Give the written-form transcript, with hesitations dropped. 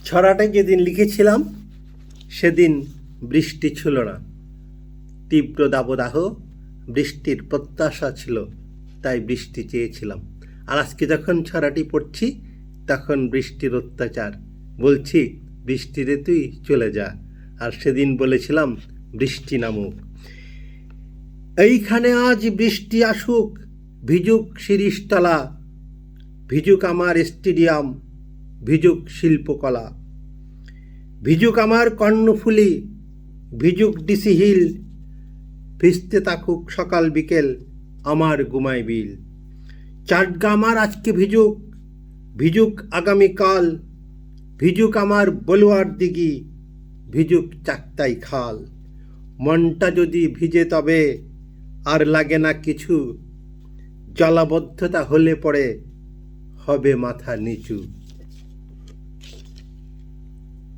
ছড়াটা যেদিন লিখেছিলাম সেদিন বৃষ্টি ছিল না, তীব্র দাবদাহ, বৃষ্টির প্রত্যাশা ছিল, তাই বৃষ্টি চেয়েছিলাম। আর আজকে যখন ছড়াটি পড়ছি তখন বৃষ্টির অত্যাচার, বলছি বৃষ্টি রে তুই চলে যা। আর সেদিন বলেছিলাম বৃষ্টি নামুক। এইখানে আজ বৃষ্টি আসুক, ভিজুক শিরিষতলা, ভিজুক আমার স্টেডিয়াম, ভিজুক শিল্পকলা, ভিজুক আমার কর্ণফুলি, ভিজুক ডিসি হিল, ভিজতে থাকুক সকাল বিকেল আমার গুমাই বিল। চাটগা আমার আজকে ভিজুক, ভিজুক আগামীকাল, ভিজুক আমার বলুয়ার দিঘি, ভিজুক চাকতাই খাল। মনটা যদি ভিজে তবে আর লাগে না কিছু, জলাবদ্ধতা হলে পড়ে হবে মাথা নিচু।